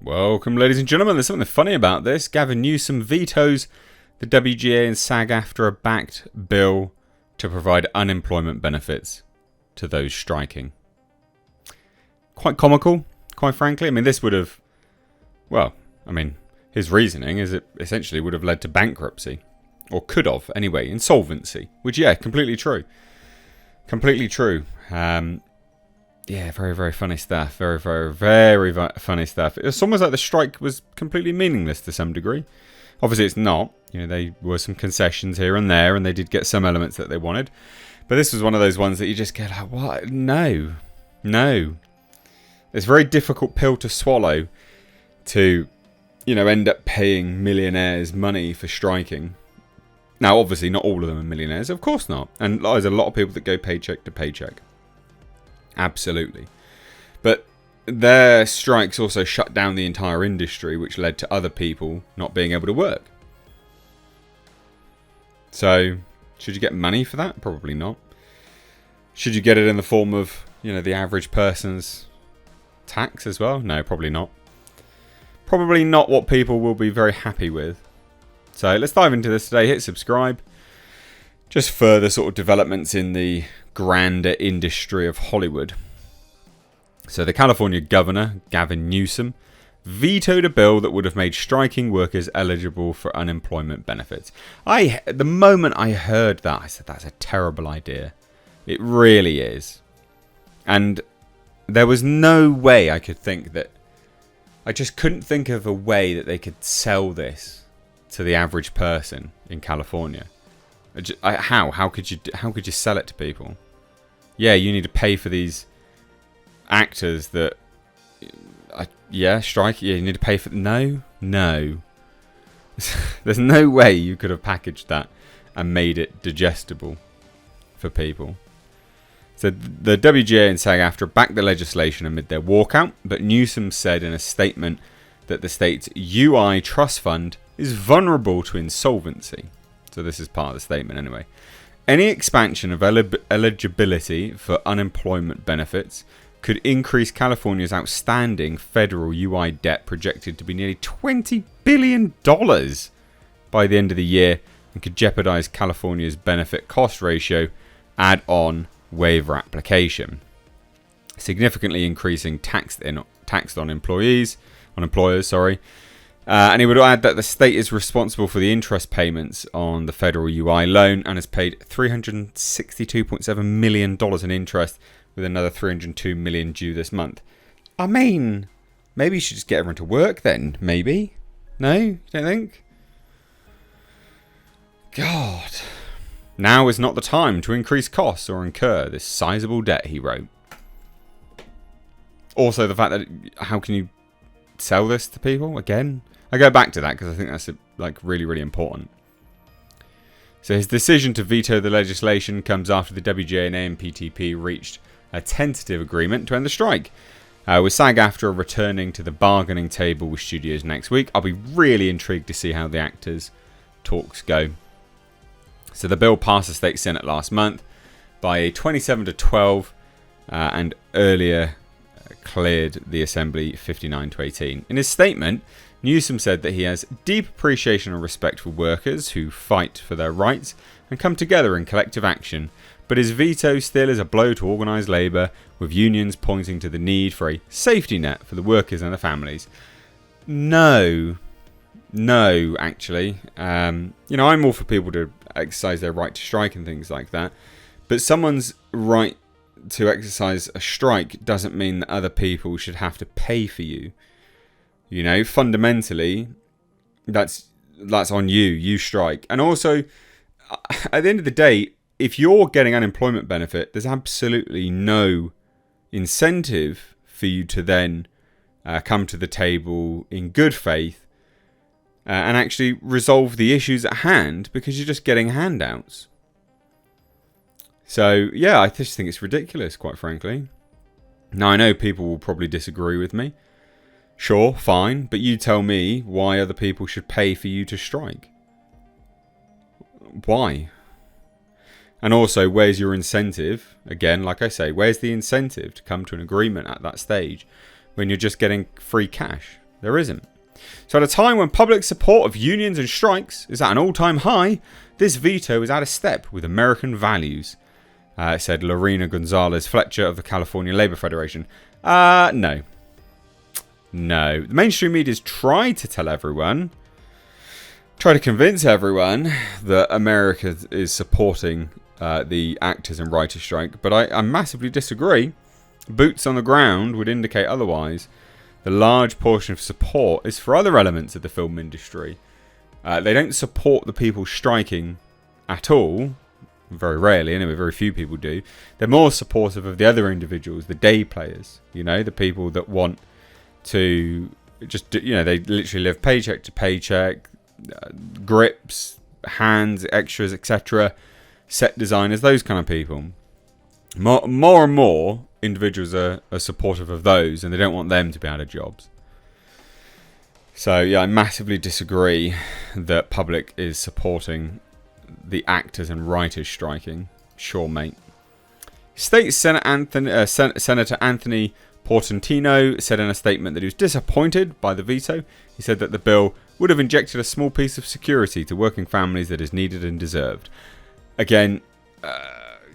Welcome, ladies and gentlemen. There's something funny about this. Gavin Newsom vetoes the WGA and SAG-AFTRA backed bill to provide unemployment benefits to those striking. Quite comical, quite frankly. I mean, this would have, his reasoning is it essentially would have led to bankruptcy. Or could have, anyway, insolvency. Which, yeah, completely true. Completely true. Yeah, very, very funny stuff. Very, very, very funny stuff. It's almost like the strike was completely meaningless to some degree. Obviously, it's not. You know, there were some concessions here and there, and they did get some elements that they wanted. But this was one of those ones that you just get like, what? No. It's a very difficult pill to swallow to, end up paying millionaires money for striking. Now, obviously, not all of them are millionaires. Of course not. And there's a lot of people that go paycheck to paycheck. Absolutely. But their strikes also shut down the entire industry, which led to other people not being able to work. So, should you get money for that? Probably not. Should you get it in the form of, the average person's tax as well? No, probably not. Probably not what people will be very happy with. So, let's dive into this today. Hit subscribe. Just further sort of developments in the grander industry of Hollywood. So the California governor, Gavin Newsom, vetoed a bill that would have made striking workers eligible for unemployment benefits. The moment I heard that, I said, that's a terrible idea. It really is. And there was no way I could think that... I just couldn't think of a way that they could sell this to the average person in California. How could you sell it to people? Yeah, you need to pay for these actors that strike. Yeah, you need to pay for. No. There's no way you could have packaged that and made it digestible for people. So the WGA and SAG-AFTRA backed the legislation amid their walkout, but Newsom said in a statement that the state's UI trust fund is vulnerable to insolvency. So this is part of the statement anyway. Any expansion of eligibility for unemployment benefits could increase California's outstanding federal UI debt, projected to be nearly $20 billion by the end of the year, and could jeopardize California's benefit cost ratio add-on waiver application, significantly increasing tax on employers. And he would add that the state is responsible for the interest payments on the federal UI loan and has paid $362.7 million in interest, with another $302 million due this month. I mean, maybe you should just get everyone to work then, maybe? No? You don't think? God. Now is not the time to increase costs or incur this sizable debt, he wrote. Also, the fact that, how can you sell this to people again? I go back to that because I think that's really, really important. So his decision to veto the legislation comes after the WGA and AMPTP reached a tentative agreement to end the strike, with SAG-AFTRA returning to the bargaining table with studios next week. I'll be really intrigued to see how the actors' talks go. So the bill passed the state Senate last month by a 27-12 and earlier cleared the Assembly 59-18. In his statement, Newsom said that he has deep appreciation and respect for workers who fight for their rights and come together in collective action, but his veto still is a blow to organised labour, with unions pointing to the need for a safety net for the workers and their families. No, actually. I'm all for people to exercise their right to strike and things like that, but someone's right to exercise a strike doesn't mean that other people should have to pay for you. Fundamentally, that's on you. You strike. And also, at the end of the day, if you're getting unemployment benefit, there's absolutely no incentive for you to then come to the table in good faith and actually resolve the issues at hand, because you're just getting handouts. So, yeah, I just think it's ridiculous, quite frankly. Now, I know people will probably disagree with me. Sure, fine, but you tell me why other people should pay for you to strike. Why? And also, where's your incentive? Again, like I say, where's the incentive to come to an agreement at that stage when you're just getting free cash? There isn't. So at a time when public support of unions and strikes is at an all-time high, this veto is out of step with American values, said Lorena Gonzalez Fletcher of the California Labor Federation. No. The mainstream media's tried to convince everyone that America is supporting the actors and writers strike, but I massively disagree. Boots on the ground would indicate otherwise. The large portion of support is for other elements of the film industry. They don't support the people striking at all. Very rarely, anyway, very few people do. They're more supportive of the other individuals, the day players, the people that want to just, they literally live paycheck to paycheck, grips, hands, extras, etc., set designers, those kind of people. More and more individuals are supportive of those, and they don't want them to be out of jobs. So, yeah, I massively disagree that public is supporting the actors and writers striking. Sure, mate. State Senator Anthony Portantino said in a statement that he was disappointed by the veto. He said that the bill would have injected a small piece of security to working families that is needed and deserved. Again,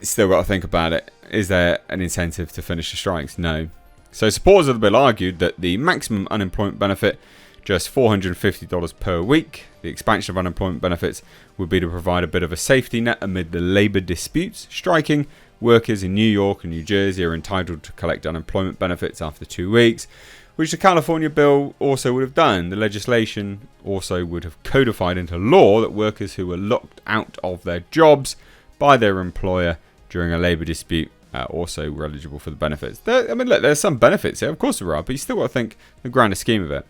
still got to think about it. Is there an incentive to finish the strikes? No. So supporters of the bill argued that the maximum unemployment benefit, just $450 per week, the expansion of unemployment benefits would be to provide a bit of a safety net amid the labour disputes. Striking workers in New York and New Jersey are entitled to collect unemployment benefits after 2 weeks, which the California bill also would have done. The legislation also would have codified into law that workers who were locked out of their jobs by their employer during a labour dispute also were eligible for the benefits. Look, there's some benefits here, of course there are, but you still got to think the grander scheme of it.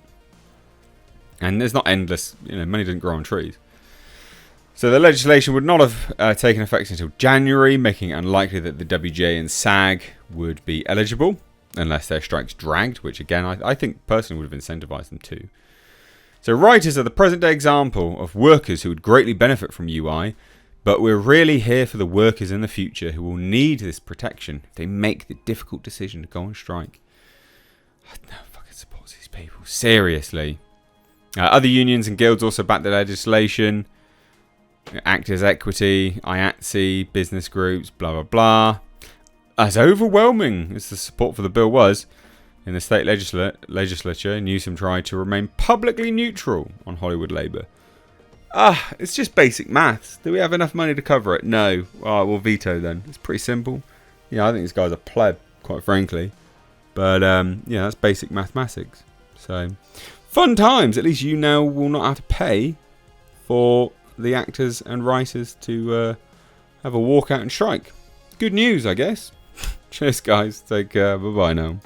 And there's not endless, money doesn't grow on trees. So the legislation would not have taken effect until January, making it unlikely that the WGA and SAG would be eligible, unless their strikes dragged, which again, I think personally would have incentivised them too. So writers are the present day example of workers who would greatly benefit from UI, but we're really here for the workers in the future who will need this protection if they make the difficult decision to go on strike. I don't know if I can support these people. Seriously. Other unions and guilds also backed the legislation. Actors Equity, IATSE, business groups, blah, blah, blah. As overwhelming as the support for the bill was, in the state legislature, Newsom tried to remain publicly neutral on Hollywood Labour. It's just basic maths. Do we have enough money to cover it? No. We'll veto then. It's pretty simple. I think this guy's a pleb, quite frankly. But, that's basic mathematics. So, fun times. At least you now will not have to pay for the actors and writers to have a walkout and strike. Good news, I guess. Cheers, guys. Take care. Bye-bye now.